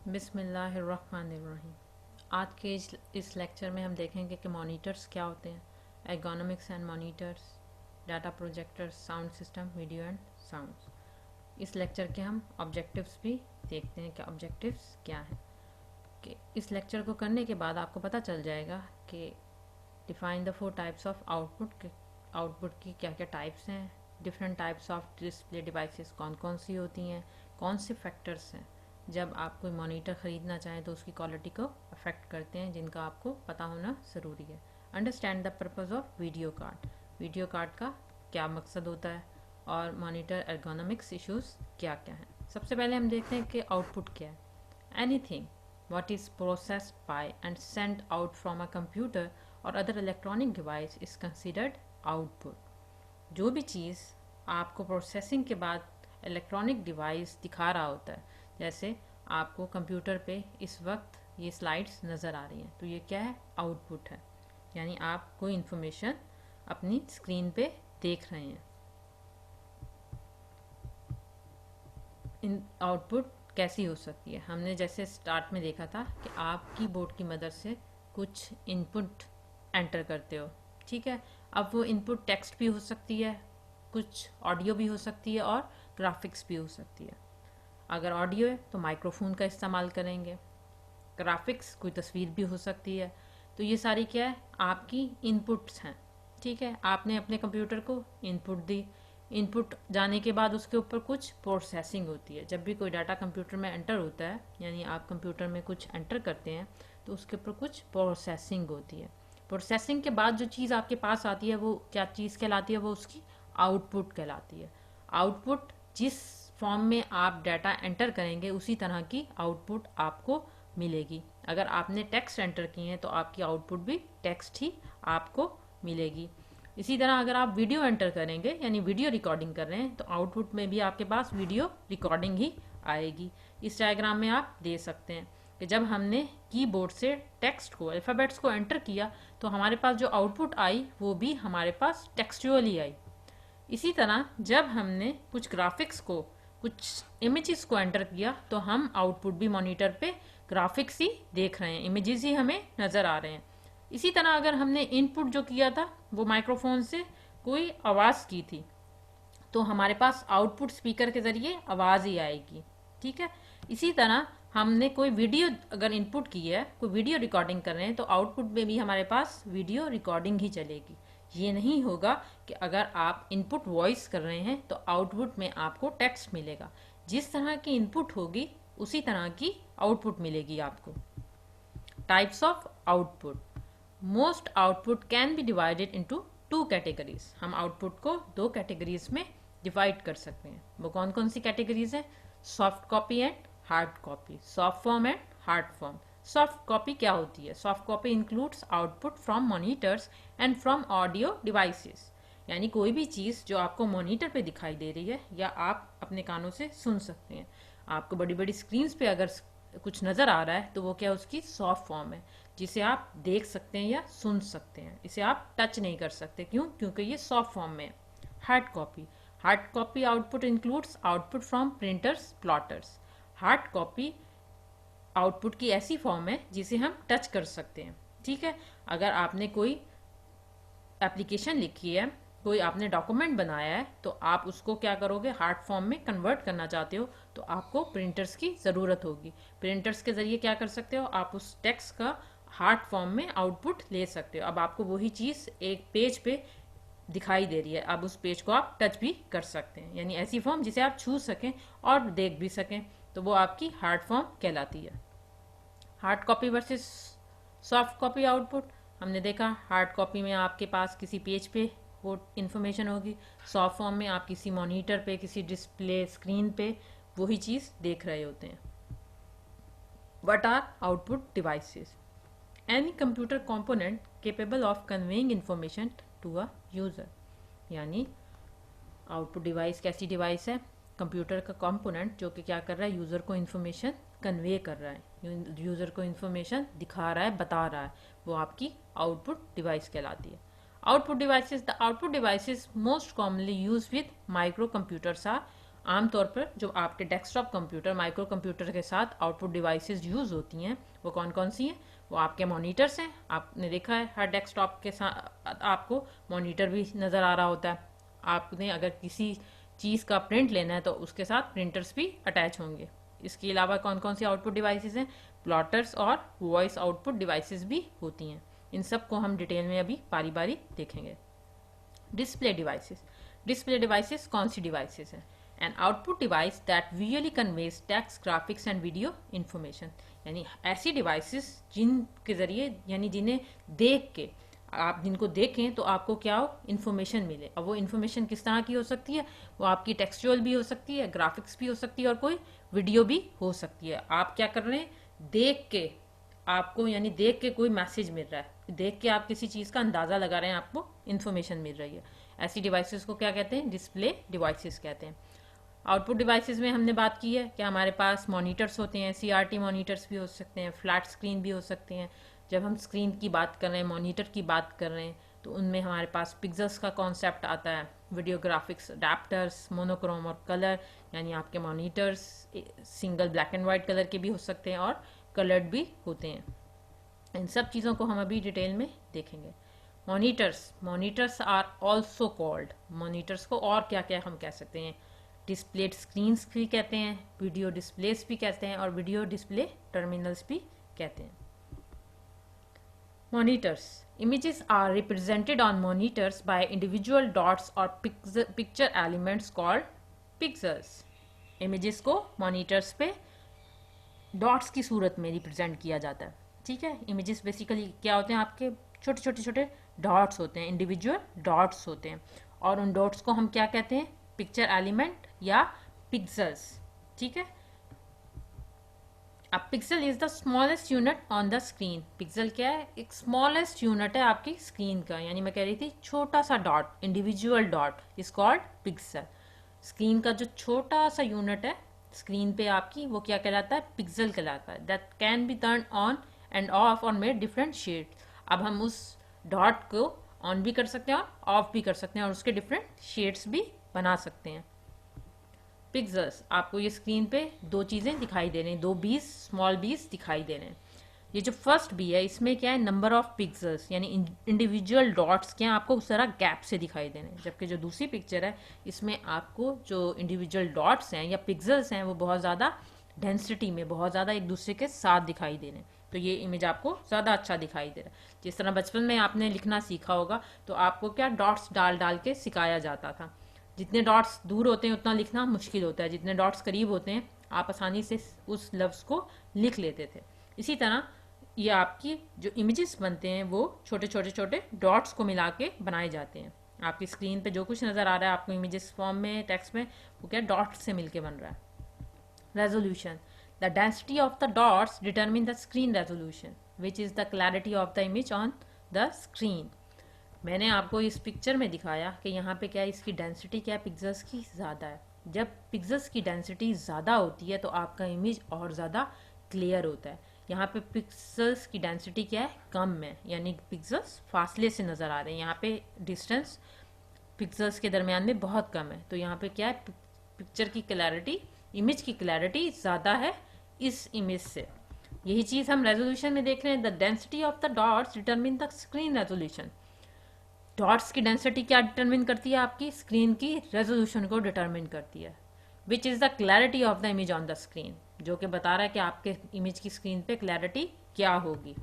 बिस्मिल्लाहिर्रहमानिर्रहीम। आज के इस लेक्चर में हम देखेंगे कि मॉनिटर्स क्या होते हैं, ergonomics and monitors, data projectors, sound system, video and sounds. इस लेक्चर के हम ऑब्जेक्टिव्स भी देखते हैं कि ऑब्जेक्टिव्स क्या हैं। कि इस लेक्चर को करने के बाद आपको पता चल जाएगा कि define the 4 types of output, output की क्या क्या टाइप्स हैं, different types of display devices कौन कौन सी होती हैं, कौन से फैक्टर्स हैं जब आप कोई मॉनिटर ख़रीदना चाहें तो उसकी क्वालिटी को अफेक्ट करते हैं, जिनका आपको पता होना ज़रूरी है। Understand the purpose of video card, video card का क्या मकसद होता है और मॉनिटर एर्गोनॉमिक्स इश्यूज़ क्या क्या हैं। सबसे पहले हम देखते हैं कि आउटपुट क्या है। Anything what is processed by and sent out from a computer or other electronic device is considered output। जो भी चीज़ आपको प्रोसेसिंग के बाद इलेक्ट्रॉनिक डिवाइस दिखा रहा होता है, जैसे आपको कंप्यूटर पे इस वक्त ये स्लाइड्स नज़र आ रही हैं, तो ये क्या है? आउटपुट है। यानी आप कोई इंफॉर्मेशन अपनी स्क्रीन पे देख रहे हैं। इन आउटपुट कैसी हो सकती है? हमने जैसे स्टार्ट में देखा था कि आप कीबोर्ड की मदद से कुछ इनपुट एंटर करते हो, ठीक है। अब वो इनपुट टेक्स्ट भी हो सकती है, कुछ ऑडियो भी हो सकती है और ग्राफिक्स भी हो सकती है। अगर ऑडियो है तो माइक्रोफोन का इस्तेमाल करेंगे, ग्राफिक्स कोई तस्वीर भी हो सकती है। तो ये सारी क्या है? आपकी इनपुट्स हैं, ठीक है। आपने अपने कंप्यूटर को इनपुट दी, इनपुट जाने के बाद उसके ऊपर कुछ प्रोसेसिंग होती है। जब भी कोई डाटा कंप्यूटर में एंटर होता है, यानी आप कंप्यूटर में कुछ एंटर करते हैं, तो उसके ऊपर कुछ प्रोसेसिंग होती है। प्रोसेसिंग के बाद जो चीज़ आपके पास आती है वो क्या चीज़ कहलाती है? वो उसकी आउटपुट कहलाती है। आउटपुट जिस फॉर्म में आप डाटा एंटर करेंगे उसी तरह की आउटपुट आपको मिलेगी। अगर आपने टेक्स्ट एंटर किए हैं तो आपकी आउटपुट भी टेक्स्ट ही आपको मिलेगी। इसी तरह अगर आप वीडियो एंटर करेंगे, यानी वीडियो रिकॉर्डिंग कर रहे हैं, तो आउटपुट में भी आपके पास वीडियो रिकॉर्डिंग ही आएगी। इस डायग्राम में आप दे सकते हैं कि जब हमने कीबोर्ड से टेक्स्ट को, अल्फ़ाबेट्स को एंटर किया, तो हमारे पास जो आउटपुट आई वो भी हमारे पास टेक्सचुअली आई। इसी तरह जब हमने कुछ ग्राफिक्स को, कुछ इमेजेस को एंटर किया, तो हम आउटपुट भी मॉनिटर पे ग्राफिक्स ही देख रहे हैं, इमेजेस ही हमें नज़र आ रहे हैं। इसी तरह अगर हमने इनपुट जो किया था वो माइक्रोफोन से कोई आवाज़ की थी, तो हमारे पास आउटपुट स्पीकर के ज़रिए आवाज़ ही आएगी, ठीक है। इसी तरह हमने कोई वीडियो अगर इनपुट की है, कोई वीडियो रिकॉर्डिंग कर रहे हैं, तो आउटपुट में भी हमारे पास वीडियो रिकॉर्डिंग ही चलेगी। ये नहीं होगा कि अगर आप इनपुट वॉइस कर रहे हैं तो आउटपुट में आपको टेक्स्ट मिलेगा। जिस तरह की इनपुट होगी उसी तरह की आउटपुट मिलेगी आपको। Types of output. Most output can be divided into 2 categories. हम आउटपुट को 2 कैटेगरीज में डिवाइड कर सकते हैं। वो कौन कौन सी कैटेगरीज है? Soft copy and hard copy, soft form and hard form. Soft copy क्या होती है? Soft copy includes output from monitors and from audio devices. यानी कोई भी चीज़ जो आपको मॉनिटर पे दिखाई दे रही है या आप अपने कानों से सुन सकते हैं। आपको बड़ी बड़ी स्क्रीन्स पे अगर कुछ नज़र आ रहा है तो वो क्या, उसकी सॉफ्ट फॉर्म है, जिसे आप देख सकते हैं या सुन सकते हैं। इसे आप टच नहीं कर सकते, क्यों? क्योंकि ये सॉफ्ट फॉर्म में है। Hard copy. Hard copy output includes output from printers, plotters. Hard copy output की ऐसी फॉर्म है जिसे हम टच कर सकते हैं, ठीक है। अगर आपने कोई एप्लीकेशन लिखी है, कोई आपने डॉक्यूमेंट बनाया है, तो आप उसको क्या करोगे? हार्ड फॉर्म में कन्वर्ट करना चाहते हो तो आपको प्रिंटर्स की ज़रूरत होगी। प्रिंटर्स के ज़रिए क्या कर सकते हो? आप उस टेक्स्ट का हार्ड फॉर्म में आउटपुट ले सकते हो। अब आपको वही चीज़ एक पेज पे दिखाई दे रही है, अब उस पेज को आप टच भी कर सकते हैं, यानी ऐसी फॉर्म जिसे आप छू सकें और देख भी सकें, तो वो आपकी हार्ड फॉर्म कहलाती है। Hard copy versus soft copy output. हमने देखा हार्ड कॉपी में आपके पास किसी पेज पे वो इन्फॉर्मेशन होगी, सॉफ्ट फॉर्म में आप किसी मॉनिटर पे, किसी डिस्प्ले स्क्रीन पे वही चीज़ देख रहे होते हैं। What are output devices? Any computer component capable of conveying information to a user. यानी आउटपुट डिवाइस कैसी डिवाइस है? कंप्यूटर का कंपोनेंट जो कि क्या कर रहा है? यूज़र को इन्फॉर्मेशन कन्वे कर रहा है, यूज़र को इन्फॉर्मेशन दिखा रहा है, बता रहा है, वो आपकी आउटपुट डिवाइस कहलाती है। Output devices. The output devices most commonly use with micro computers are आमतौर पर जो आपके डेस्कटॉप कंप्यूटर, माइक्रो कंप्यूटर के साथ आउटपुट डिवाइसेस यूज़ होती हैं वो कौन कौन सी हैं? वो आपके मॉनिटर्स हैं। आपने देखा है हर डेस्कटॉप के साथ आपको मॉनिटर भी नज़र आ रहा होता है। आपने अगर किसी चीज़ का प्रिंट लेना है तो उसके साथ प्रिंटर्स भी अटैच होंगे। इसके अलावा कौन कौन सी आउटपुट डिवाइसेस हैं? प्लॉटर्स और वॉइस आउटपुट डिवाइसेस भी होती हैं। इन सब को हम डिटेल में अभी बारी बारी देखेंगे। Display devices. डिस्प्ले डिवाइसेस कौन सी डिवाइसेस हैं? N output device that visually conveys text, graphics and video information. यानी ऐसी डिवाइसेस जिनके ज़रिए, यानी जिन्हें देख के आप जिनको देखें तो आपको क्या हो? इन्फॉर्मेशन मिले। अब वो इन्फॉर्मेशन किस तरह की हो सकती है? वो आपकी टेक्सचुअल भी हो सकती है, ग्राफिक्स भी हो सकती है और कोई वीडियो भी हो सकती है। आप क्या कर रहे हैं? देख के आपको, यानी देख के कोई मैसेज मिल रहा है, देख के आप किसी चीज़ का अंदाज़ा लगा रहे हैं, आपको इन्फॉर्मेशन मिल रही है। ऐसी डिवाइसेस को क्या कहते हैं? डिस्प्ले डिवाइसेस कहते हैं। आउटपुट डिवाइसेस में हमने बात की है कि हमारे पास मॉनिटर्स होते हैं, CRT मॉनिटर्स भी हो सकते हैं, फ्लैट स्क्रीन भी हो सकते हैं। जब हम स्क्रीन की बात कर रहे हैं, मॉनिटर की बात कर रहे हैं, तो उनमें हमारे पास पिक्सेल्स का कॉन्सेप्ट आता है, वीडियो ग्राफिक्स अडेप्टर्स, मोनोक्रोम और कलर, यानी आपके monitors single black and white colour के भी हो सकते हैं और कलर्ड भी होते हैं। इन सब चीज़ों को हम अभी डिटेल में देखेंगे। Monitors are also called, monitors को और क्या क्या हम कह सकते हैं? डिस्प्लेड स्क्रीन्स भी कहते हैं, वीडियो डिस्प्लेस भी कहते हैं और वीडियो डिस्प्ले टर्मिनल्स भी कहते हैं। Monitors. Images are represented on monitors by individual dots or picture elements called pixels. Images को monitors पे dots की सूरत में रिप्रेजेंट किया जाता है। ठीक है, इमेजेस बेसिकली क्या होते हैं? आपके छोटे छोटे छोटे डॉट्स होते हैं, इंडिविजुअल डॉट्स होते हैं, और उन डॉट्स को हम क्या कहते हैं? पिक्चर एलिमेंट या पिक्सेल्स। ठीक है, अब pixel is the smallest unit on the screen. Pixel क्या है? एक स्मॉलेस्ट यूनिट है आपकी स्क्रीन का, यानी मैं कह रही थी छोटा सा dot, individual dot is called pixel. Screen का जो छोटा सा यूनिट है स्क्रीन पे आपकी, वो क्या कहलाता है? पिक्सल कहलाता है। That can be turn on end of और मेड डिफरेंट शेड। अब हम उस डॉट को ऑन भी कर सकते हैं और ऑफ भी कर सकते हैं और उसके डिफरेंट शेड्स भी बना सकते हैं। पिक्सेल्स, आपको ये स्क्रीन पे दो चीज़ें दिखाई दे रही हैं, दो बीज, स्मॉल बीज दिखाई दे रहे हैं। ये जो फर्स्ट बी है इसमें क्या है? नंबर ऑफ पिक्सेल्स, यानी इंडिविजुअल डॉट्स क्या आपको उस तरह गैप से दिखाई दे रहे हैं। जबकि जो दूसरी पिक्चर है इसमें आपको जो इंडिविजुअल डॉट्स हैं या पिक्सेल्स हैं वो बहुत ज़्यादा डेंसिटी में, बहुत ज़्यादा एक दूसरे के साथ दिखाई दे रहे हैं। तो ये इमेज आपको ज़्यादा अच्छा दिखाई दे रहा है। जिस तरह बचपन में आपने लिखना सीखा होगा तो आपको क्या डॉट्स डाल डाल के सिखाया जाता था। जितने डॉट्स दूर होते हैं उतना लिखना मुश्किल होता है, जितने डॉट्स करीब होते हैं आप आसानी से उस लफ्ज़ को लिख लेते थे। इसी तरह ये आपकी जो इमेजेस बनते हैं वो छोटे छोटे छोटे डॉट्स को मिला के बनाए जाते हैं। आपकी स्क्रीन पे जो कुछ नज़र आ रहा है आपको इमेजेस फॉर्म में, टेक्स्ट में, वो क्या डॉट्स से मिलके बन रहा है। Resolution, the density of the dots determine the screen resolution which is the clarity of the image on the screen. मैंने आपको इस पिक्चर में दिखाया कि यहाँ पे क्या है, इसकी डेंसिटी क्या है? पिक्सेल्स की ज़्यादा है। जब पिक्सेल्स की डेंसिटी ज़्यादा होती है तो आपका इमेज और ज़्यादा क्लियर होता है। यहाँ पे पिक्सेल्स की डेंसिटी क्या है? कम है, यानी पिक्सेल्स फासले से नज़र आ रहे हैं। यहाँ पे डिस्टेंस पिक्सेल्स के दरमियान में बहुत कम है, तो यहाँ पे क्या है? पिक्चर की क्लैरिटी, इमेज की क्लैरिटी ज़्यादा है इस इमेज से। यही चीज़ हम रेजोल्यूशन में देख रहे हैं। The density of the dots determine the screen resolution. Dots की डेंसिटी क्या डिटरमिन करती है? आपकी स्क्रीन की रेजोल्यूशन को डिटरमिन करती है। Which is the clarity of the image on the screen, जो कि बता रहा है कि आपके इमेज की स्क्रीन पे क्लैरिटी क्या होगी।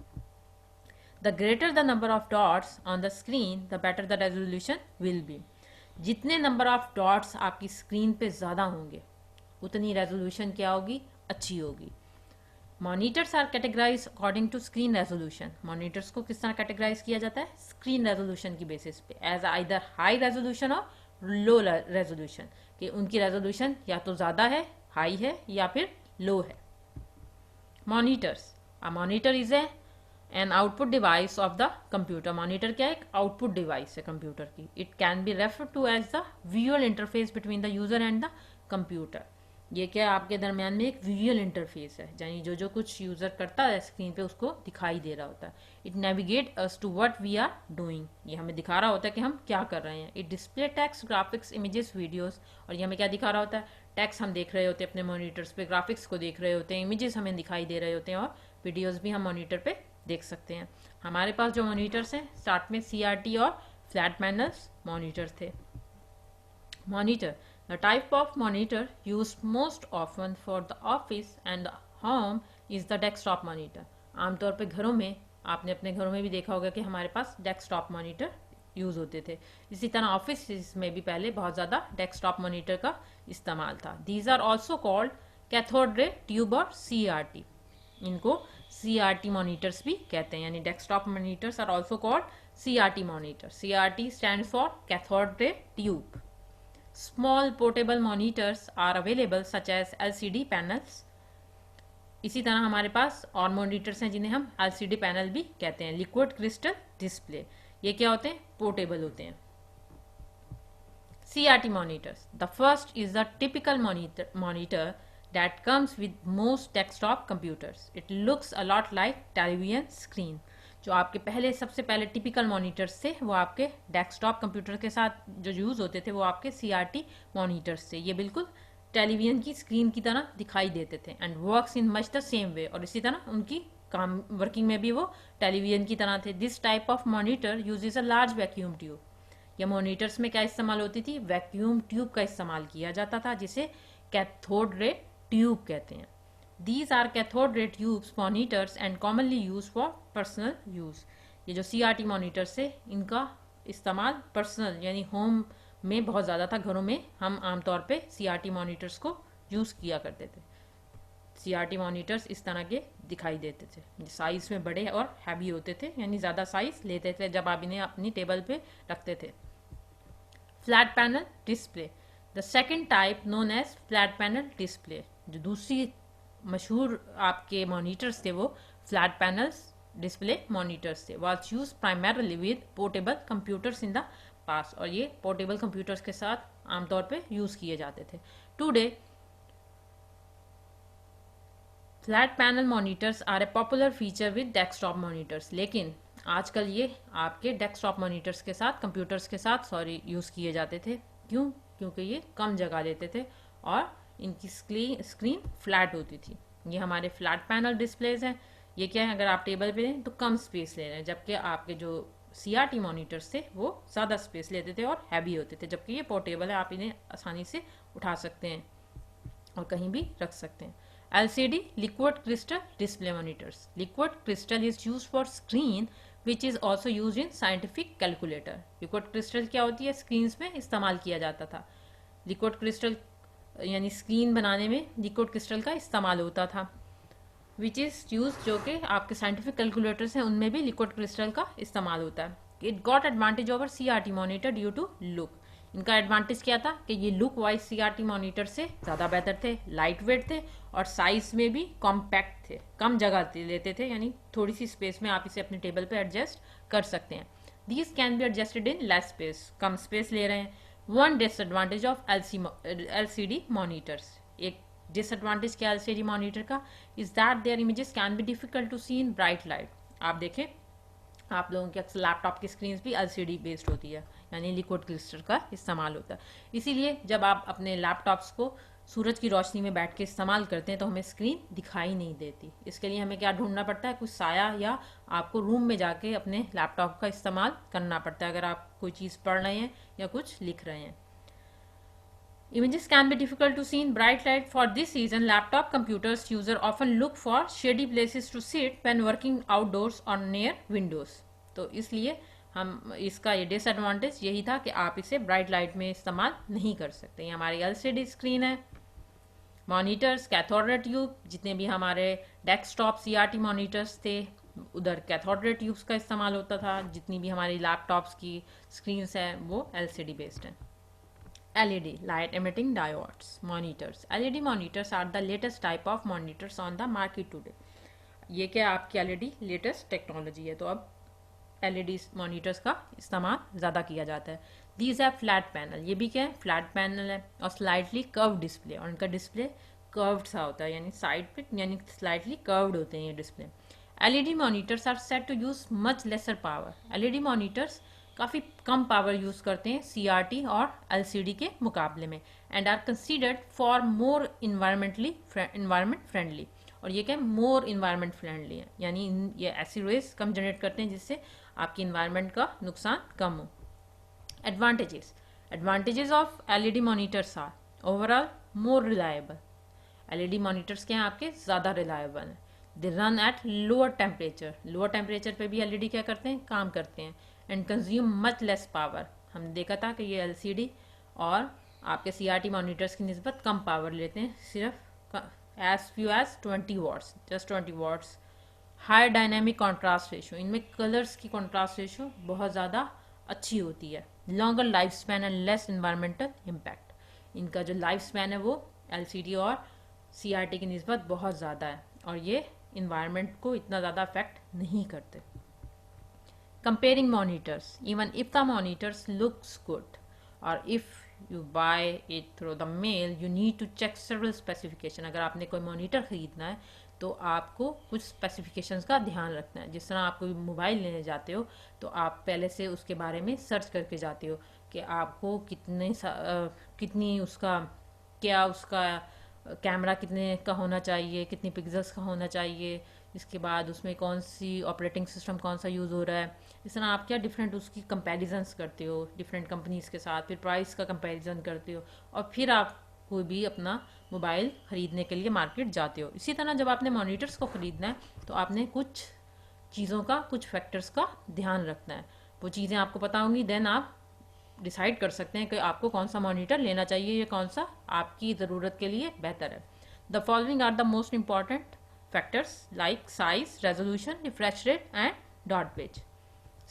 The greater the number of dots on the screen the better the resolution will be. जितने नंबर ऑफ डॉट्स आपकी स्क्रीन पे ज़्यादा होंगे उतनी रेजोल्यूशन क्या होगी? अच्छी होगी। Monitors are categorize according to screen resolution. Monitors को किस तरह कैटेगराइज किया जाता है? स्क्रीन रेजोल्यूशन की बेसिस पे, एज आइदर हाई रेजोल्यूशन और लो रेजोल्यूशन, कि उनकी रेजोल्यूशन या तो ज़्यादा है, हाई है, या फिर लो है। Monitors, a monitor is an output device of the computer. Monitor क्या है? एक आउटपुट डिवाइस है कंप्यूटर की। It can be refer to as the visual interface between the user and the computer. ये क्या आपके दरमियान में एक विजुअल इंटरफेस है, यानी जो जो कुछ यूज़र करता है स्क्रीन पे उसको दिखाई दे रहा होता है। It navigate us to what we are doing, ये हमें दिखा रहा होता है कि हम क्या कर रहे हैं। It display text, graphics, images, videos, और ये हमें क्या दिखा रहा होता है, टेक्स्ट हम देख रहे होते हैं अपने मॉनिटर्स पे, ग्राफिक्स को देख रहे होते हैं, इमेजेस हमें दिखाई दे रहे होते हैं, और वीडियोज़ भी हम मॉनिटर पे देख सकते हैं। हमारे पास जो मॉनिटर्स हैं, स्टार्ट में CRT और फ्लैट पैनल्स मॉनिटर्स थे। Monitor. The type of monitor used most often for the office and the home is the desktop monitor. आमतौर पे घरों में, आपने अपने घरों में भी देखा होगा कि हमारे पास डेस्कटॉप मॉनिटर यूज़ होते थे। इसी तरह ऑफिस में भी पहले बहुत ज़्यादा डेस्कटॉप मॉनिटर का इस्तेमाल था। These are also called cathode ray tube और CRT। इनको CRT मॉनिटर्स भी कहते हैं, यानी desktop monitors are also called CRT monitor. CRT stand for cathode ray tube. Small portable monitors are available such as LCD panels. इसी तरह हमारे पास और मॉनिटर्स हैं जिन्हें हम LCD पैनल भी कहते हैं। लिक्विड क्रिस्टल डिस्प्ले, ये क्या होते हैं, पोर्टेबल होते हैं। CRT monitors. The first is the typical monitor that comes with most desktop computers. It looks a lot like television screen. जो आपके पहले सबसे पहले टिपिकल मॉनिटर्स थे वो आपके डेस्कटॉप कंप्यूटर के साथ जो यूज़ होते थे वो आपके CRT मॉनिटर्स थे। ये बिल्कुल टेलीविजन की स्क्रीन की तरह दिखाई देते थे। And works in much the same way, और इसी तरह उनकी काम वर्किंग में भी वो टेलीविजन की तरह थे। This type of monitor uses a large vacuum tube. या मॉनिटर्स में क्या इस्तेमाल होती थी, वैक्यूम ट्यूब का इस्तेमाल किया जाता था, जिसे कैथोड रे ट्यूब कहते हैं। These are cathode ray tubes monitors and commonly used for personal use. ये जो CRT monitors है इनका इस्तेमाल पर्सनल यानी होम में बहुत ज़्यादा था। घरों में हम आमतौर पे CRT monitors को यूज़ किया करते थे। CRT monitors इस तरह के दिखाई देते थे, साइज में बड़े और हैवी होते थे, यानी ज़्यादा साइज लेते थे जब आप इन्हें अपनी टेबल पे रखते थे। Flat panel display, the second type known as flat panel display. जो दूसरी मशहूर आपके मॉनिटर्स थे वो फ्लैट पैनल्स डिस्प्ले मॉनिटर्स थे। Was use primarily with portable computers in the past, और ये पोर्टेबल कंप्यूटर्स के साथ आमतौर पे यूज किए जाते थे। Today flat panel monitors are a popular feature with desktop monitors. लेकिन आजकल ये आपके डेस्कटॉप मॉनिटर्स के साथ, कंप्यूटर्स के साथ यूज किए जाते थे। क्यों? क्योंकि ये कम जगह लेते थे और इनकी स्क्रीन फ्लैट होती थी। ये हमारे फ्लैट पैनल डिस्प्लेज हैं। ये क्या है, अगर आप टेबल पे हैं तो कम स्पेस ले रहे हैं, जबकि आपके जो CRT मॉनिटर्स थे वो ज़्यादा स्पेस लेते थे और हैवी होते थे। जबकि ये पोर्टेबल है, आप इन्हें आसानी से उठा सकते हैं और कहीं भी रख सकते हैं। LCD liquid crystal display monitors. Liquid crystal is use for screen which is also use in scientific calculator. Liquid crystal क्या होती है, स्क्रीन में इस्तेमाल किया जाता था। लिक्विड क्रिस्टल यानी स्क्रीन बनाने में लिक्विड क्रिस्टल का इस्तेमाल होता था, विच इज़ यूज, जो कि आपके साइंटिफिक कैलकुलेटर्स हैं उनमें भी लिक्विड क्रिस्टल का इस्तेमाल होता है। It got advantage over CRT monitor due to look. इनका एडवांटेज क्या था कि ये लुक वाइज CRT मॉनिटर से ज़्यादा बेहतर थे, लाइट वेट थे और साइज में भी कॉम्पैक्ट थे, कम जगह लेते थे, यानी थोड़ी सी स्पेस में आप इसे अपने टेबल पे एडजस्ट कर सकते हैं। These can be adjusted in less space, कम स्पेस ले रहे हैं। One disadvantage of LCD monitors, एक डिसएडवांटेज क्या LCD मॉनिटर का, is that there images can be difficult to see in bright light. आप देखें, आप लोगों के अक्सर लैपटॉप की स्क्रीन भी LCD बेस्ड होती है, यानी लिक्विड क्रिस्टल का इस्तेमाल होता है। इसीलिए जब आप अपने लैपटॉप्स को सूरज की रोशनी में बैठ के इस्तेमाल करते हैं तो हमें स्क्रीन दिखाई नहीं देती। इसके लिए हमें क्या ढूंढना पड़ता है, कुछ साया, या आपको रूम में जाके अपने लैपटॉप का इस्तेमाल करना पड़ता है अगर आप कोई चीज़ पढ़ रहे हैं या कुछ लिख रहे हैं। Images can be difficult to see in bright light. For this reason, laptop computers user often look for shady places to sit when working outdoors or near windows. तो इसलिए हम इसका ये डिसएडवांटेज यही था कि आप इसे ब्राइट लाइट में इस्तेमाल नहीं कर सकते। ये हमारी LCD स्क्रीन है। मॉनिटर्स, कैथोड रे ट्यूब, जितने भी हमारे डेस्कटॉप CRT मॉनिटर्स थे उधर कैथोड रे ट्यूब्स का इस्तेमाल होता था। जितनी भी हमारी लैपटॉप्स की स्क्रीन्स हैं वो LCD बेस्ड हैं। LED light emitting diodes monitors. LED monitors are the latest type of monitors on the market today. ये क्या आपकी LED लेटेस्ट टेक्नोलॉजी है, तो अब LED monitors का इस्तेमाल ज़्यादा किया जाता है। दीज है फ्लैट पैनल, ये भी क्या है, फ्लैट पैनल है, और स्लाइटली कर्व डिस्प्ले, और उनका डिस्प्ले कर्व्ड सा होता है, यानी साइड पे यानी स्लाइटली कर्व्ड होते हैं ये display. LED monitors are set to use much lesser power, LED monitors काफ़ी कम पावर यूज़ करते हैं सीआरटी और एलसीडी के मुकाबले में, and are considered for more environment friendly, और ये क्या है, मोर इन्वायरमेंट फ्रेंडली है, यानी ये ऐसी रेस कम जनरेट करते हैं जिससे आपकी इन्वायरमेंट का नुकसान कम हो। Advantages of LED monitors are overall more reliable, LED monitors के हैं आपके ज़्यादा रिलायबल हैं, they run at lower temperature पे भी एलईडी क्या करते हैं, काम करते हैं, and consume much less power. हमने देखा था कि ये एलसीडी और आपके सीआरटी मॉनिटर्स की निस्बत कम पावर लेते हैं, सिर्फ as few as 20 watts, just 20 watts. High dynamic contrast ratio, इनमें कलर्स की कॉन्ट्रास्ट रेशो बहुत ज़्यादा अच्छी होती है। Longer life span and less environmental impact, इनका जो लाइफ स्पैन है वो एलसीडी और सीआरटी की निस्बत बहुत ज़्यादा है, और ये इन्वायरमेंट को इतना ज़्यादा अफेक्ट नहीं करते। Comparing monitors, even if the monitors looks good, or if you buy it through the mail, you need to check several specification। अगर आपने कोई मॉनिटर ख़रीदना है तो आपको कुछ स्पेसिफिकेशंस का ध्यान रखना है। जिस तरह आप कोई मोबाइल लेने जाते हो तो आप पहले से उसके बारे में सर्च करके जाते हो कि आपको कितनी उसका क्या उसका कैमरा कितने का होना चाहिए, कितनी पिक्सल्स का होना चाहिए, इसके बाद उसमें कौन सी ऑपरेटिंग सिस्टम कौन सा यूज़ हो रहा है। इस तरह आप क्या डिफरेंट उसकी कंपैरिजंस करते हो डिफरेंट कंपनीज़ के साथ, फिर प्राइस का कंपैरिजन करते हो, और फिर आप कोई भी अपना मोबाइल ख़रीदने के लिए मार्केट जाते हो। इसी तरह जब आपने मॉनिटर्स को ख़रीदना है तो आपने कुछ चीज़ों का, कुछ फैक्टर्स का ध्यान रखना है। वो चीज़ें आपको पता होंगी, देन आप डिसाइड कर सकते हैं कि आपको कौन सा मॉनिटर लेना चाहिए या कौन सा आपकी ज़रूरत के लिए बेहतर है। The following are the most important factors like size, resolution, refresh rate and dot pitch.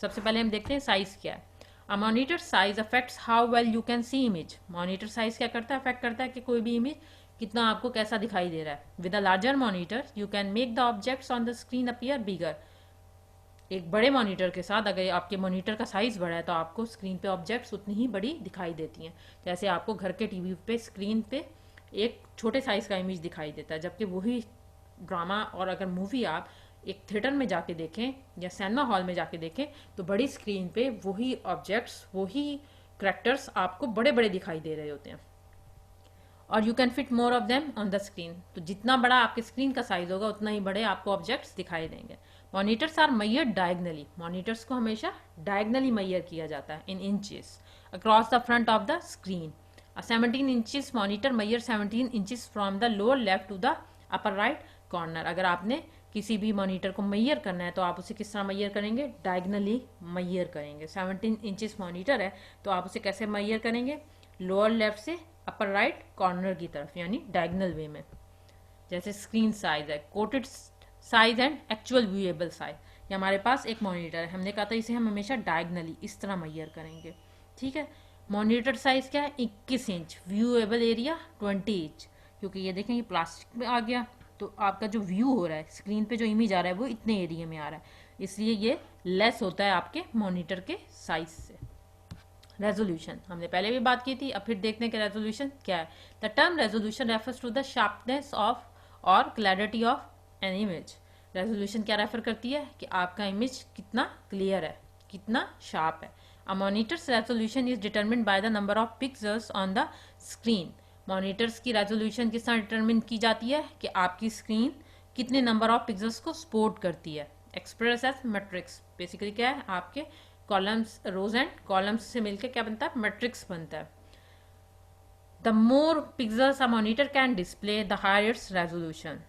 सबसे पहले हम देखते हैं साइज क्या है। A monitor size affects how well you can see image, monitor size क्या करता है, अफेक्ट करता है कि कोई भी इमेज कितना आपको कैसा दिखाई दे रहा है। With a larger monitor you can make the objects on the screen appear bigger, एक बड़े मॉनिटर के साथ अगर आपके मॉनिटर का साइज़ बड़ा है तो आपको स्क्रीन पे ऑब्जेक्ट्स उतनी ही बड़ी दिखाई देती हैं, जैसे आपको घर के टीवी पे स्क्रीन पे एक छोटे साइज़ का इमेज दिखाई देता है, जबकि वही ड्रामा और अगर मूवी आप एक थिएटर में जाके देखें या सिनेमा हॉल में जाके देखें तो बड़ी स्क्रीन पे वही ऑब्जेक्ट्स, वही करेक्टर्स आपको बड़े बड़े दिखाई दे रहे होते हैं, और you can fit more of them on the screen. तो जितना बड़ा आपके स्क्रीन का साइज होगा उतना ही बड़े आपको ऑब्जेक्ट्स दिखाई देंगे। Monitors are measured diagonally, monitors को हमेशा डायगनली मैयर किया जाता है in inches across the front of the screen. A 17 inches monitor measured 17 inches from the lower left to the upper right corner. अगर आपने किसी भी मॉनिटर को मैयर करना है तो आप उसे किस तरह मैयर करेंगे, डायगनली मैयर करेंगे। 17 इंचेस मॉनिटर है तो आप उसे कैसे मैयर करेंगे, लोअर लेफ्ट से अपर राइट कॉर्नर की तरफ, यानी डायगनल वे में। जैसे स्क्रीन साइज है, coated size and actual viewable size, ये हमारे पास एक मॉनिटर है, हमने कहा था इसे हम हमेशा डायगनली इस तरह मैयर करेंगे, ठीक है। मॉनिटर साइज क्या है, 21 इंच, व्यूएबल एरिया 20 इंच, क्योंकि ये देखें ये प्लास्टिक में आ गया तो आपका जो व्यू हो रहा है स्क्रीन पे जो इमेज आ रहा है वो इतने एरिया में आ रहा है, इसलिए ये लेस होता है आपके मॉनिटर के साइज से। रेजोल्यूशन हमने पहले भी बात की थी, अब फिर देखते हैं कि रेजोल्यूशन क्या है। The term resolution refers to the sharpness of और clarity of an image. Resolution क्या रेफर करती है कि आपका इमेज कितना क्लियर है, कितना शार्प है। A monitor's resolution is determined by the number of pixels on the screen. Monitors की रेजोल्यूशन किस तरह डिटरमिन की जाती है कि आपकी स्क्रीन कितने नंबर ऑफ पिक्सल्स को सपोर्ट करती है। एक्सप्रेस एज मैट्रिक्स, बेसिकली क्या है, आपके कॉलम्स, रोज एंड कॉलम्स से मिलकर क्या बनता है, मैट्रिक्स बनता है। The more pixels a monitor can display the higher resolution,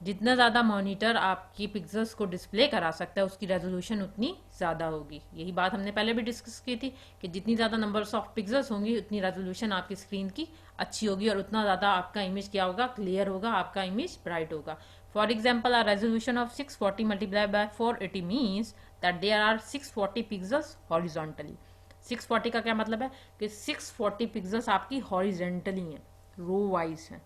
जितना ज़्यादा मॉनिटर आपकी पिक्सल्स को डिस्प्ले करा सकता है उसकी रेजोल्यूशन उतनी ज़्यादा होगी। यही बात हमने पहले भी डिस्कस की थी कि जितनी ज़्यादा नंबर्स ऑफ पिक्सल्स होंगी उतनी रेजोल्यूशन आपकी स्क्रीन की अच्छी होगी और उतना ज़्यादा आपका इमेज क्या होगा, क्लियर होगा, आपका इमेज ब्राइट होगा। For example, a resolution of 640 multiply by 480 means that there are 640 pixels horizontally. 640 का क्या मतलब है कि 640 पिक्सल्स आपकी हॉरिजॉन्टली हैं, रो वाइज हैं,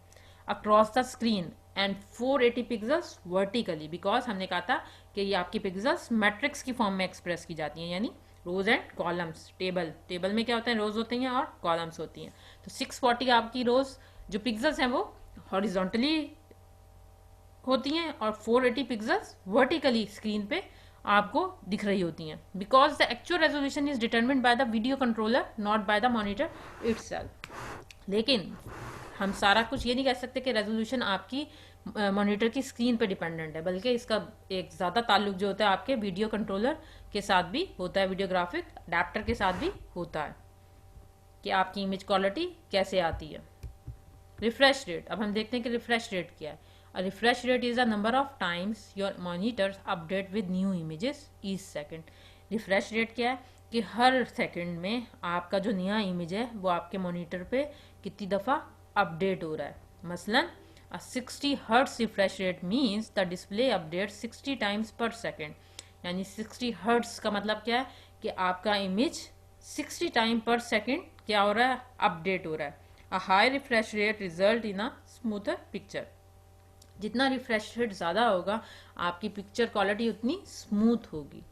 across the screen, and 480 pixels vertically, because हमने कहा था कि ये आपकी पिक्सल्स मैट्रिक्स की फॉर्म में एक्सप्रेस की जाती हैं, यानी रोज एंड कॉलम्स, टेबल में क्या होता है, रोज होती हैं और कॉलम्स होती हैं। तो 640 आपकी रोज जो पिक्सल्स हैं वो हॉरिजॉन्टली होती हैं और 480 पिक्सल्स वर्टिकली स्क्रीन पे आपको दिख रही होती हैं, because the actual resolution is determined by the video controller not by the monitor itself. लेकिन हम सारा कुछ ये नहीं कह सकते कि रेजोल्यूशन आपकी मॉनिटर की स्क्रीन पे डिपेंडेंट है, बल्कि इसका एक ज़्यादा ताल्लुक जो होता है आपके वीडियो कंट्रोलर के साथ भी होता है, वीडियो ग्राफिक अडेप्टर के साथ भी होता है कि आपकी इमेज क्वालिटी कैसे आती है। रिफ्रेश रेट, अब हम देखते हैं कि रिफ्रेश रेट क्या है। A refresh rate is the number of times your monitors update with new images each second. Refresh rate क्या है कि हर सेकंड में आपका जो नया इमेज है वो आपके मॉनिटर पे कितनी दफ़ा अपडेट हो रहा है। मसलन a 60 hertz refresh rate means the display update 60 times पर सेकेंड, यानी 60 हर्ट्ज का मतलब क्या है कि आपका इमेज 60 टाइम पर सेकेंड क्या हो रहा है, अपडेट हो रहा है। A high refresh rate result in a smoother picture. जितना रिफ्रेश रेट ज़्यादा होगा आपकी पिक्चर क्वालिटी उतनी स्मूथ होगी।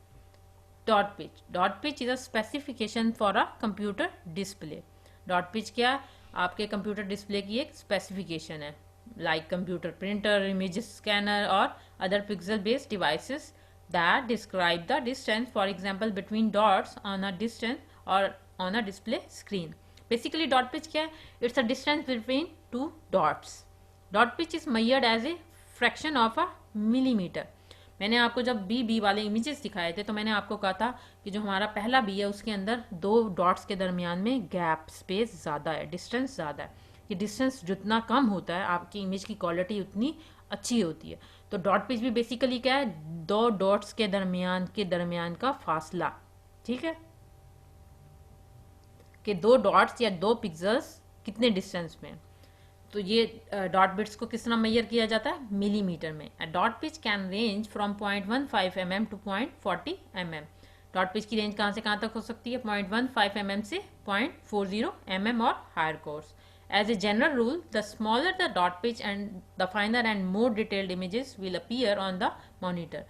Dot pitch is a specification for a computer display. Dot pitch क्या है, आपके कंप्यूटर डिस्प्ले की एक स्पेसिफिकेशन है, like computer printer, image scanner और other pixel based devices that describe the distance, for example between dots on a distance और on a display screen. Basically dot pitch क्या है, it's a distance between to dots. Dot pitch is measured as a fraction of a millimetre. मैंने आपको जब B वाले images दिखाए थे तो मैंने आपको कहा था कि जो हमारा पहला बी है उसके अंदर दो डॉट्स के दरमियान में गैप स्पेस ज़्यादा है, डिस्टेंस ज़्यादा है। ये डिस्टेंस जितना कम होता है आपकी इमेज की क्वालिटी उतनी अच्छी होती है। तो डॉट पिच भी बेसिकली क्या है, दो डॉट्स के दरमियान का फासला, ठीक है, कि दो डॉट्स या दो पिक्सल्स कितने डिस्टेंस में। तो ये डॉट बिट्स को किस तरह मेजर किया जाता है, मिलीमीटर में। Dot pitch can range from 0.15 mm to 0.40 mm। Dot pitch की रेंज कहाँ से कहाँ तक हो सकती है, 0.15 mm से 0.40 mm और higher coarse. As a general rule, the smaller the dot pitch and the finer and more detailed images will appear on the monitor.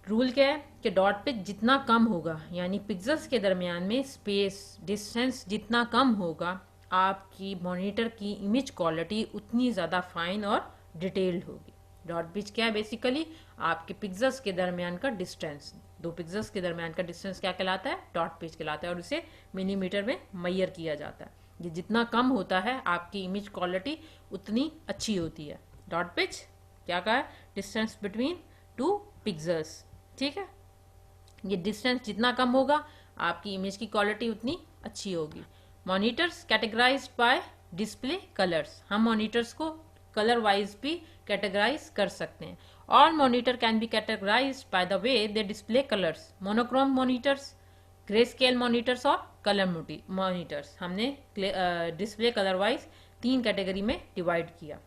Rule क्या है कि डॉट पिच जितना कम होगा, यानी पिक्सल्स के दरमियान में स्पेस डिस्टेंस जितना कम होगा, आपकी मॉनिटर की इमेज क्वालिटी उतनी ज़्यादा फाइन और डिटेल्ड होगी। डॉट पिच क्या है, बेसिकली आपके पिक्सल्स के दरमियान का डिस्टेंस, दो पिक्सल्स के दरमियान का डिस्टेंस क्या कहलाता है, डॉट पिच कहलाता है, और इसे मिलीमीटर में मेजर किया जाता है। ये जितना कम होता है आपकी इमेज क्वालिटी उतनी अच्छी होती है। डॉट पिच क्या कहा है, डिस्टेंस बिटवीन टू पिक्सल्स, ठीक है। ये डिस्टेंस जितना कम होगा आपकी इमेज की क्वालिटी उतनी अच्छी होगी। Monitors categorized by display colours, हम मॉनिटर्स को कलर वाइज भी कैटेगराइज कर सकते हैं। All monitor can be categorized by the way they display colours, monochrome monitors, grey scale monitors और कलर मॉनिटर्स। हमने डिस्प्ले कलर वाइज 3 कैटेगरी में divide किया।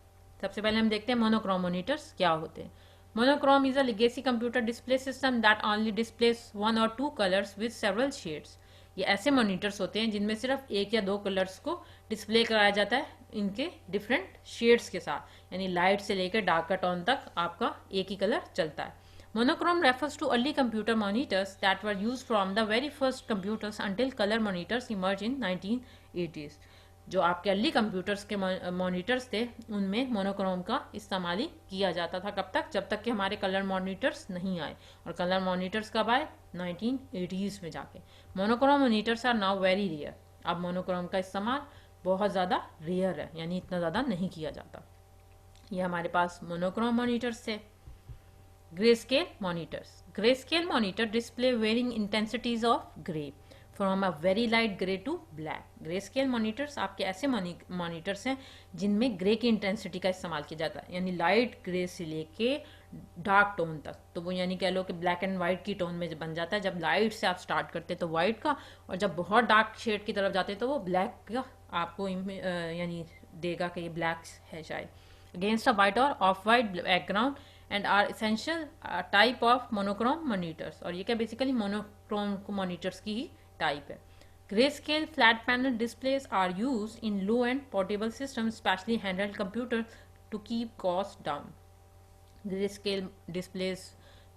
सबसे पहले हम देखते हैं मोनोक्रोम मॉनिटर्स क्या होते हैं। Monochrome is a legacy computer display system that only displays 1 or 2 colors with several shades. ये ऐसे मॉनिटर्स होते हैं जिनमें सिर्फ एक या दो कलर्स को डिस्प्ले कराया जाता है इनके डिफरेंट शेड्स के साथ, यानी लाइट से लेकर डार्कर टोन तक आपका एक ही कलर चलता है। Monochrome refers to early computer monitors that were used from the very first computers until color monitors emerged in 1980s. जो आपके अर्ली कंप्यूटर्स के मॉनिटर्स थे उनमें मोनोक्रोम का इस्तेमाल ही किया जाता था। कब तक, जब तक कि हमारे कलर मॉनिटर्स नहीं आए। और कलर मॉनिटर्स कब आए, 1980s में जाके। Monochrome monitors are now very rare. अब मोनोक्रोम का इस्तेमाल बहुत ज़्यादा रेयर है, यानी इतना ज़्यादा नहीं किया जाता। ये हमारे पास मोनोक्रोम मॉनिटर्स थे। Grey scale monitors, grey scale monitor display varying intensities of grey from a very light grey to black. Grey scale monitors आपके ऐसे मॉनिटर्स हैं जिनमें ग्रे की इंटेंसिटी का इस्तेमाल किया जाता है, यानी लाइट ग्रे से लेके डार्क टोन तक। तो वो यानी कह लो कि ब्लैक एंड वाइट की टोन में बन जाता है। जब लाइट से आप स्टार्ट करते हैं तो वाइट का, और जब बहुत डार्क शेड की तरफ जाते हैं तो वो ब्लैक का आपको यानी देगा कि ये ब्लैक है शायद। अगेंस्ट अ वाइट और off white background and are essential type of monochrome monitors. और ये क्या बेसिकली मोनोक्रोम मॉनिटर्स की ही टाइप है। Grayscale flat panel displays are used in low-end portable systems, especially handheld computers, to keep costs down. Grayscale displays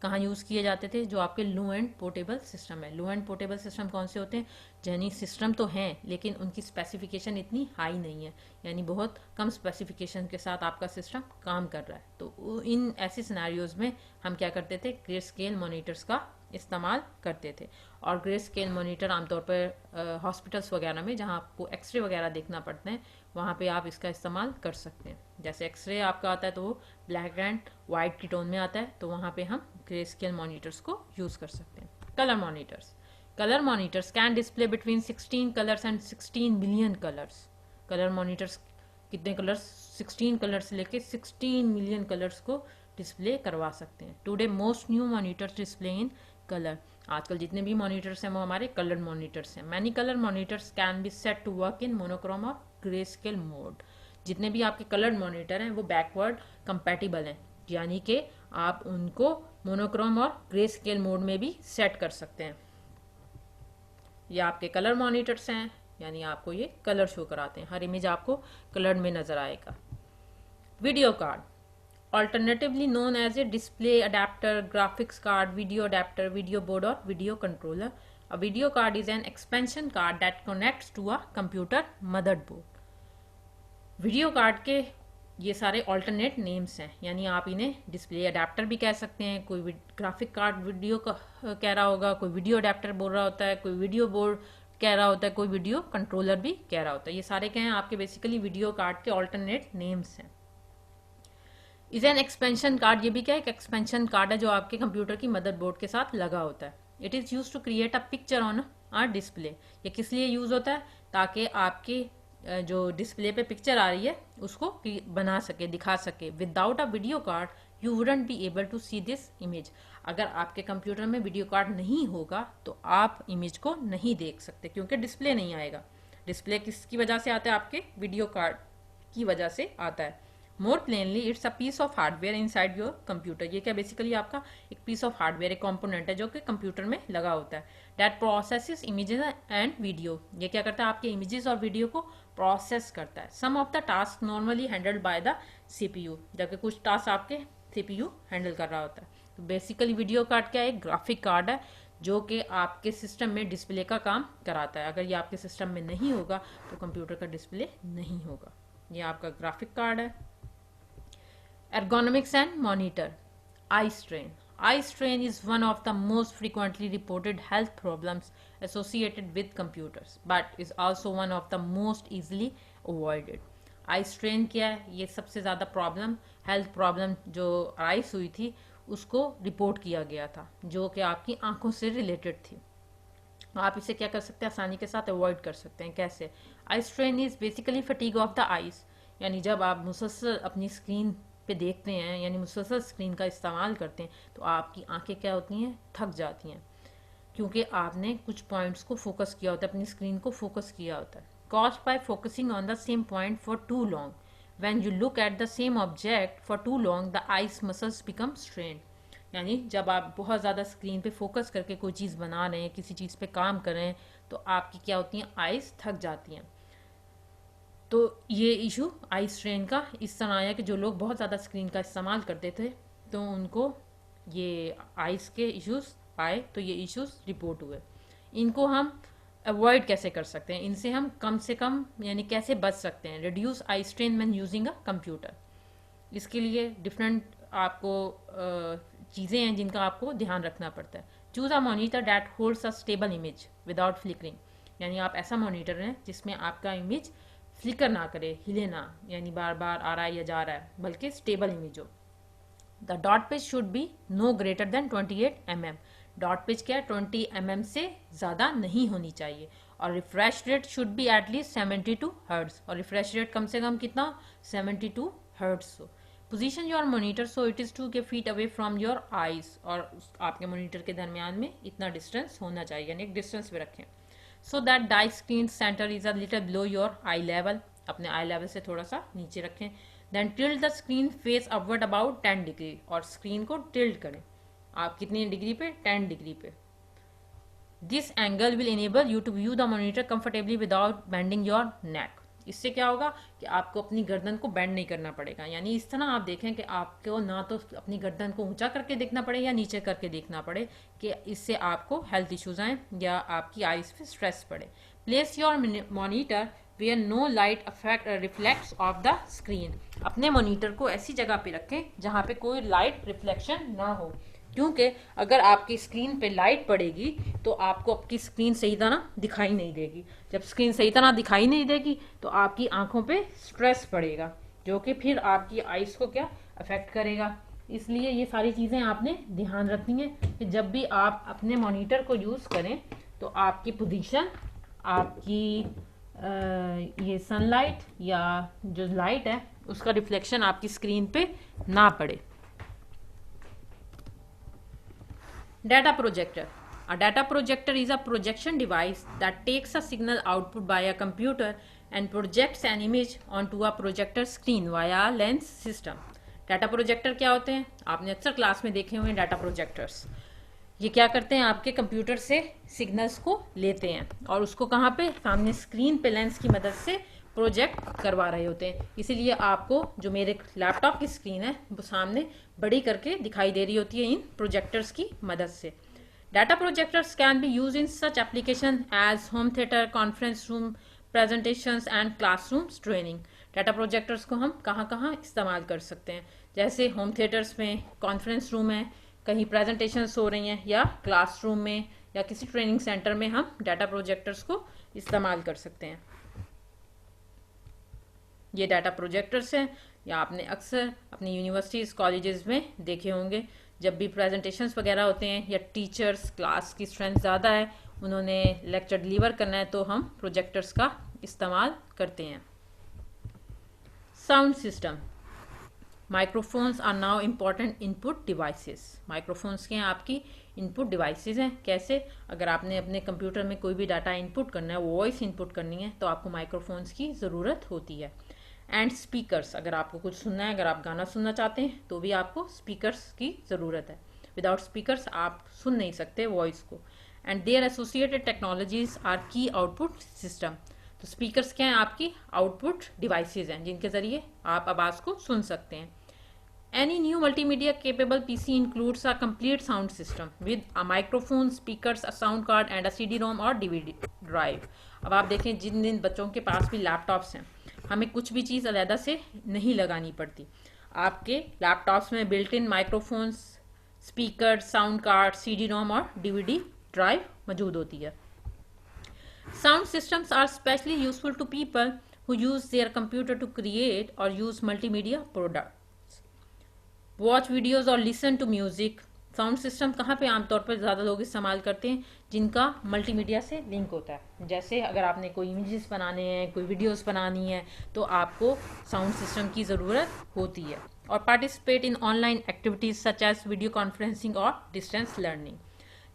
कहाँ use किए जाते थे? जो आपके लो एंड पोर्टेबल सिस्टम है। लो एंड पोर्टेबल सिस्टम कौन से होते हैं? यानी सिस्टम तो हैं लेकिन उनकी स्पेसिफिकेशन इतनी हाई नहीं है, यानी बहुत कम स्पेसिफिकेशन के साथ आपका सिस्टम काम कर रहा है। तो इन ऐसे सिनेरियोज में हम क्या करते थे? ग्रे स्केल मॉनिटर्स का इस्तेमाल करते थे। और ग्रे स्केल मॉनिटर आमतौर पर हॉस्पिटल्स वगैरह में जहाँ आपको एक्सरे वगैरह देखना पड़ते हैं वहाँ पे आप इसका इस्तेमाल कर सकते हैं। जैसे एक्सरे आपका आता है तो वो ब्लैक एंड वाइट की टोन में आता है, तो वहाँ पे हम ग्रे स्केल मॉनिटर्स को यूज़ कर सकते हैं। Colour monitors, colour monitors can display between 16 colours and 16 million colours. Colour monitors कितने कलर्स? 16 कलर्स से लेके 16 मिलियन कलर्स को डिस्प्ले करवा सकते हैं। Today most new monitors display in colour. आजकल जितने भी मॉनिटर्स हैं वो हमारे कलर मॉनिटर्स हैं। Many colour monitors can be set to work in monochrome और ग्रे स्केल मोड। जितने भी आपके कलर्ड मॉनिटर हैं वो बैकवर्ड कंपैटिबल हैं, यानी कि आप उनको मोनोक्रोम और ग्रे स्केल मोड में भी सेट कर सकते हैं। ये आपके कलर मॉनिटर्स हैं, यानी आपको ये कलर शो कराते हैं, हर इमेज आपको कलर्ड में नजर आएगा। Video card, alternatively known as a display adapter, graphics card, video adapter, video board or video controller. A video card is an expansion card that connects to a computer motherboard. Video card के ये सारे alternate names हैं, यानी आप इन्हें display adapter भी कह सकते हैं। कोई ग्राफिक कार्ड वीडियो का कह रहा होगा, कोई वीडियो अडेप्टर बोल रहा होता है, कोई वीडियो बोर्ड कह रहा होता है, कोई वीडियो कंट्रोलर भी कह रहा होता है। ये सारे क्या हैं? आपके बेसिकली वीडियो कार्ड के ऑल्टरनेट नेम्स हैं। इज एन एक्सपेंशन कार्ड, ये भी क्या है? एक एक्सपेंशन कार्ड है जो आपके कंप्यूटर की मदरबोर्ड के साथ लगा होता है। It is use to create a picture on a display. ये किस लिए यूज होता है? ताकि आपकी जो डिस्प्ले पे पिक्चर आ रही है उसको बना सके, दिखा सके। Without a video card you wouldn't be able to see this image. अगर आपके कंप्यूटर में वीडियो कार्ड नहीं होगा तो आप इमेज को नहीं देख सकते, क्योंकि डिस्प्ले नहीं आएगा। डिस्प्ले किसकी वजह से आता है? आपके वीडियो कार्ड की वजह से आता है। More plainly it's a piece of hardware inside your computer. ये क्या बेसिकली आपका एक पीस ऑफ हार्डवेयर, एक कंपोनेंट है जो कि कंप्यूटर में लगा होता है। That processes images and video. ये क्या करता है? आपके इमेजेस और वीडियो को प्रोसेस करता है। Some of the task normally handled by the CPU, जबकि कुछ टास्क आपके सीपीयू हैंडल कर रहा होता है। तो बेसिकली वीडियो कार्ड क्या है? एक ग्राफिक कार्ड है जो कि आपके सिस्टम में डिस्प्ले का काम कराता है। अगर ये आपके सिस्टम में नहीं होगा तो कंप्यूटर का डिस्प्ले नहीं होगा। ये आपका ग्राफिक कार्ड है। Ergonomics and monitor. Eye strain. Eye strain is one of the most frequently reported health problems associated with computers, but is also one of the most easily avoided. Eye strain क्या है? ये सबसे ज़्यादा problem, health problem जो rise हुई थी उसको report किया गया था, जो कि आपकी आंखों से रिलेटेड थी। आप इसे क्या कर सकते हैं? आसानी के साथ अवॉइड कर सकते हैं। कैसे? Eye strain is basically fatigue of the eyes, यानी जब आप मुसलसल अपनी स्क्रीन पे देखते हैं, यानी मुसलसल स्क्रीन का इस्तेमाल करते हैं, तो आपकी आंखें क्या होती हैं? थक जाती हैं, क्योंकि आपने कुछ पॉइंट्स को फोकस किया होता है, अपनी स्क्रीन को फोकस किया होता है। Caused by focusing on the same point for too long. When you look at the same object for too long the eyes muscles become strained. यानी जब आप बहुत ज़्यादा स्क्रीन पे फोकस करके कोई चीज़ बना रहे हैं, किसी चीज़ पे काम कर रहे हैं, तो आपकी क्या होती हैं? आइज थक जाती हैं। तो ये इशू आई स्ट्रेन का इस तरह आया कि जो लोग बहुत ज़्यादा स्क्रीन का इस्तेमाल करते थे तो उनको ये आइस के इश्यूज आए, तो ये इश्यूज रिपोर्ट हुए। इनको हम अवॉइड कैसे कर सकते हैं? इनसे हम कम से कम यानी कैसे बच सकते हैं? Reduce eye strain when using a computer. इसके लिए डिफरेंट आपको चीज़ें हैं जिनका आपको ध्यान रखना पड़ता है। Choose a monitor that holds a stable image without flickering. यानी आप ऐसा मॉनिटर हैं जिसमें आपका इमेज फ्लिकर ना करे, हिले ना, यानी बार बार आ रहा है या जा रहा है, बल्कि स्टेबल इमेज हो। The dot pitch should be no greater than 28 mm। Dot pitch क्या है? 20 mm से ज़्यादा नहीं होनी चाहिए। और refresh rate should be at least 72 hertz. और रिफ्रेश रेट कम से कम कितना? 72 हर्ट्ज हो। Position your monitor so it is 2 feet away from your eyes. और आपके मॉनिटर के दरमियान में इतना डिस्टेंस होना चाहिए, यानी एक डिस्टेंस पे रखें। So that the screen centre is a little below your eye level. अपने आई लेवल से थोड़ा सा नीचे रखें। Then tilt the screen face upward about 10 degree. और स्क्रीन को टिल्ट करें। आप कितनी डिग्री पे? 10 डिग्री पे। This angle will enable you to view the monitor comfortably without bending your neck. इससे क्या होगा कि आपको अपनी गर्दन को बेंड नहीं करना पड़ेगा। यानी इस तरह आप देखें कि आपको ना तो अपनी गर्दन को ऊंचा करके देखना पड़े या नीचे करके देखना पड़े कि इससे आपको हेल्थ इश्यूज आए या आपकी आईज पे स्ट्रेस पड़े। Place your monitor where no light affect reflects off the screen. अपने मॉनिटर को ऐसी जगह पे रखें जहाँ पे कोई लाइट रिफ्लेक्शन ना हो, क्योंकि अगर आपकी स्क्रीन पे लाइट पड़ेगी तो आपको आपकी स्क्रीन सही तरह दिखाई नहीं देगी। जब स्क्रीन सही तरह दिखाई नहीं देगी तो आपकी आंखों पे स्ट्रेस पड़ेगा, जो कि फिर आपकी आइज को क्या अफेक्ट करेगा। इसलिए ये सारी चीज़ें आपने ध्यान रखनी है कि जब भी आप अपने मॉनिटर को यूज़ करें तो आपकी पोजीशन, आपकी ये सनलाइट या जो लाइट है उसका रिफ्लेक्शन आपकी स्क्रीन पे ना पड़े। Data projector. A data projector is a projection device that takes a signal output by a computer and projects an image onto a projector screen via a lens system. Data projector क्या होते हैं? आपने अक्सर class में देखे हुए हैं data projectors. ये क्या करते हैं? आपके कंप्यूटर से सिग्नल्स को लेते हैं और उसको कहाँ पे? सामने स्क्रीन पे लेंस की मदद से प्रोजेक्ट करवा रहे होते हैं। इसीलिए आपको जो मेरे लैपटॉप की स्क्रीन है वो सामने बड़ी करके दिखाई दे रही होती है इन प्रोजेक्टर्स की मदद से। Data projectors can be use in such application age home theatre, conference room presentations and classroom training. Data projectors को हम कहाँ कहाँ इस्तेमाल कर सकते हैं? जैसे होम थिएटर्स में, कॉन्फ्रेंस रूम में, कहीं प्रेजेंटेशंस हो रही हैं, या क्लासरूम में या किसी ट्रेनिंग सेंटर में हम डाटा प्रोजेक्टर्स को इस्तेमाल कर सकते हैं। ये डाटा प्रोजेक्टर्स हैं, या आपने अक्सर अपनी यूनिवर्सिटीज़ कॉलेजेस में देखे होंगे। जब भी प्रेजेंटेशंस वगैरह होते हैं या टीचर्स, क्लास की स्ट्रेंथ ज़्यादा है, उन्होंने लेक्चर डिलीवर करना है, तो हम प्रोजेक्टर्स का इस्तेमाल करते हैं। Sound system. Microphones are now important input devices. Microphones के आपकी इनपुट डिवाइसेस हैं। कैसे? अगर आपने अपने कंप्यूटर में कोई भी डाटा इनपुट करना है, वॉइस इनपुट करनी है, तो आपको माइक्रोफोन्स की ज़रूरत होती है। एंड स्पीकर्स, अगर आपको कुछ सुनना है, अगर आप गाना सुनना चाहते हैं तो भी आपको स्पीकर्स की ज़रूरत है। विदाउट स्पीकर्स आप सुन नहीं सकते वॉइस को। And their associated technologies are key output system. तो स्पीकर्स क्या हैं? आपकी आउटपुट डिवाइसेज हैं जिनके ज़रिए आप आवाज़ को सुन सकते हैं। Any new multimedia capable PC includes a complete sound system with a microphone, speakers, a sound card and a CD-ROM और DVD drive। अब आप देखें, जिन बच्चों के पास भी लैपटॉप्स हैं, हमें कुछ भी चीज़ अलग से नहीं लगानी पड़ती। आपके लैपटॉप्स में built in microphones, speaker, sound card, CD-ROM और DVD ड्राइव मौजूद होती है। Sound systems are especially useful to people who use their computer to create or use multimedia products, watch videos और listen to music. Sound system कहाँ पे आमतौर पर ज़्यादा लोग इस्तेमाल करते हैं? जिनका मल्टीमीडिया से लिंक होता है। जैसे अगर आपने कोई इमेजेस बनाने हैं, कोई वीडियोस बनानी है, तो आपको साउंड सिस्टम की ज़रूरत होती है। और participate in online activities such as video conferencing और डिस्टेंस लर्निंग।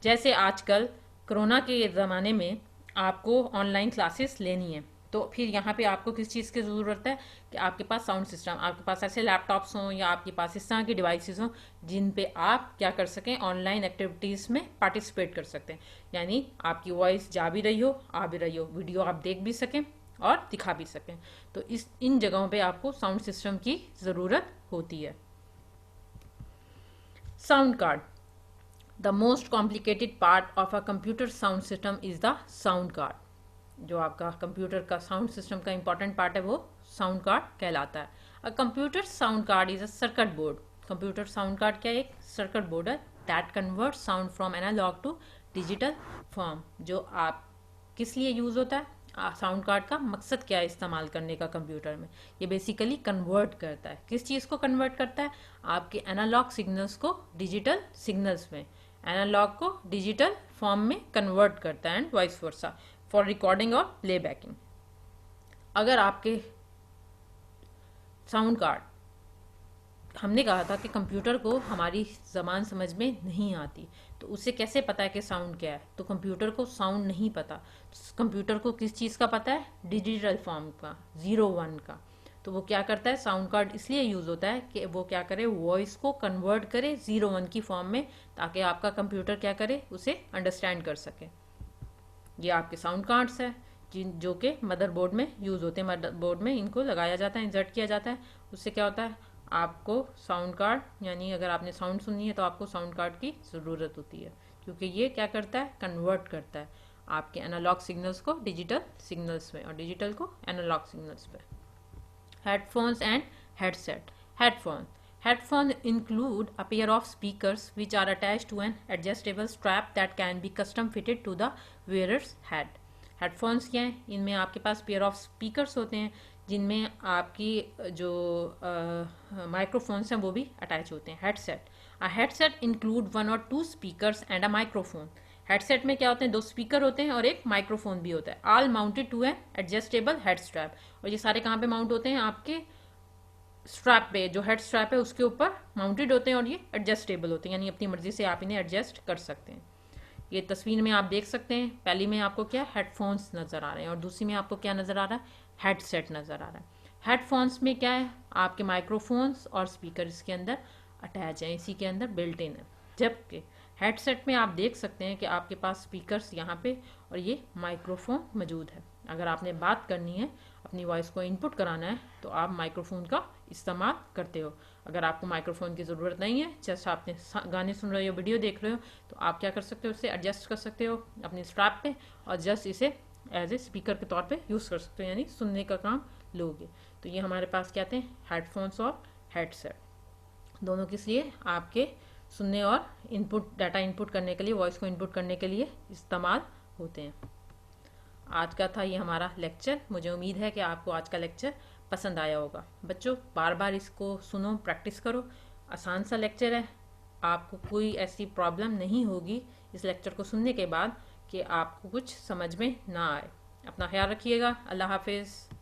जैसे आजकल कोरोना के ज़माने में आपको ऑनलाइन क्लासेस लेनी है, तो फिर यहाँ पे आपको किस चीज़ की ज़रूरत है कि आपके पास साउंड सिस्टम, आपके पास ऐसे लैपटॉप्स हों या आपके पास इस तरह की डिवाइसेस हों जिन पे आप क्या कर सकें, ऑनलाइन एक्टिविटीज़ में पार्टिसिपेट कर सकते हैं। यानी आपकी वॉइस जा भी रही हो, आ भी रही हो, वीडियो आप देख भी सकें और दिखा भी सकें। तो इन जगहों पे आपको साउंड सिस्टम की ज़रूरत होती है। Sound card. The most complicated part of a computer sound system is the sound card. जो आपका कंप्यूटर का साउंड सिस्टम का इंपॉर्टेंट पार्ट है वो साउंड कार्ड कहलाता है। A computer sound card is a circuit board. Computer sound card क्या है? एक सर्किट बोर्ड है that convert sound from analogue to digital form. जो आप किस लिए यूज़ होता है? साउंड कार्ड का मकसद क्या है इस्तेमाल करने का कंप्यूटर में? ये बेसिकली कन्वर्ट करता है। किस चीज़ को कन्वर्ट करता है? आपके एनालॉग सिग्नल्स को डिजिटल सिग्नल्स में, एनालॉग को डिजिटल फॉर्म में कन्वर्ट करता है and vice versa for recording और प्लेबैकिंग। अगर आपके साउंड कार्ड, हमने कहा था कि कंप्यूटर को हमारी ज़बान समझ में नहीं आती, तो उसे कैसे पता है कि साउंड क्या है? तो कंप्यूटर को साउंड नहीं पता। कंप्यूटर को किस चीज़ का पता है? डिजिटल फॉर्म का, 0-1 का। तो वो क्या करता है? साउंड कार्ड इसलिए यूज़ होता है कि वो क्या करे, वॉइस को कन्वर्ट करे 0-1 की फॉर्म में, ताकि आपका कंप्यूटर क्या करे, उसे अंडरस्टैंड कर सके। ये आपके साउंड कार्ड्स है। जो कि मदरबोर्ड में यूज़ होते हैं, मदरबोर्ड में इनको लगाया जाता है, इंसर्ट किया जाता है। उससे क्या होता है, आपको साउंड कार्ड, यानी अगर आपने साउंड सुननी है तो आपको साउंड कार्ड की ज़रूरत होती है, क्योंकि ये क्या करता है, कन्वर्ट करता है आपके एनालॉग सिग्नल्स को डिजिटल सिग्नल्स में और डिजिटल को एनालॉग सिग्नल्स पे। Headphones and headset. Headphones include a pair of speakers which are attached to an adjustable strap that can be custom fitted to the wearer's head. Headphones क्या हैं, इनमें आपके पास pair of speakers होते हैं जिनमें आपकी जो माइक्रोफोन्स हैं वो भी अटैच होते हैं। Headset include 1 or 2 speakers and a microphone. Headset में क्या होते हैं, 2 स्पीकर होते हैं और एक माइक्रोफोन भी होता है। All mounted to an adjustable head strap. और ये सारे कहाँ पे माउंट होते हैं, आपके स्ट्रैप पे, जो हेड स्ट्रैप है उसके ऊपर माउंटेड होते हैं और ये एडजस्टेबल होते हैं, यानी अपनी मर्जी से आप इन्हें एडजस्ट कर सकते हैं। ये तस्वीर में आप देख सकते हैं, पहली में आपको क्या हेडफोन्स नज़र आ रहे हैं और दूसरी में आपको क्या नज़र आ रहा है, हेडसेट नज़र आ रहा है। हेडफोन्स में क्या है, आपके माइक्रोफोन्स और स्पीकर इसके अंदर अटैच हैं, इसी के अंदर बिल्ट इन है। जबकि हेडसेट में आप देख सकते हैं कि आपके पास स्पीकर्स यहाँ पे और ये माइक्रोफोन मौजूद है। अगर आपने बात करनी है, अपनी वॉइस को इनपुट कराना है, तो आप माइक्रोफोन का इस्तेमाल करते हो। अगर आपको माइक्रोफोन की ज़रूरत नहीं है, जैसे आपने गाने सुन रहे हो, वीडियो देख रहे हो, तो आप क्या कर सकते हो, इसे एडजस्ट कर सकते हो अपने स्ट्रैप पे और जस्ट इसे एज ए स्पीकर के तौर पे यूज़ कर सकते हो, यानी सुनने का काम लोगे। तो ये हमारे पास क्या थे, हेडफोन्स और हेडसेट। दोनों किस लिए, आपके सुनने और इनपुट, डाटा इनपुट करने के लिए, वॉइस को इनपुट करने के लिए इस्तेमाल होते हैं। आज का था ये हमारा लेक्चर। मुझे उम्मीद है कि आपको आज का लेक्चर पसंद आया होगा। बच्चों, बार बार इसको सुनो, प्रैक्टिस करो। आसान सा लेक्चर है, आपको कोई ऐसी प्रॉब्लम नहीं होगी इस लेक्चर को सुनने के बाद कि आपको कुछ समझ में ना आए। अपना ख्याल रखिएगा। अल्लाह हाफिज़।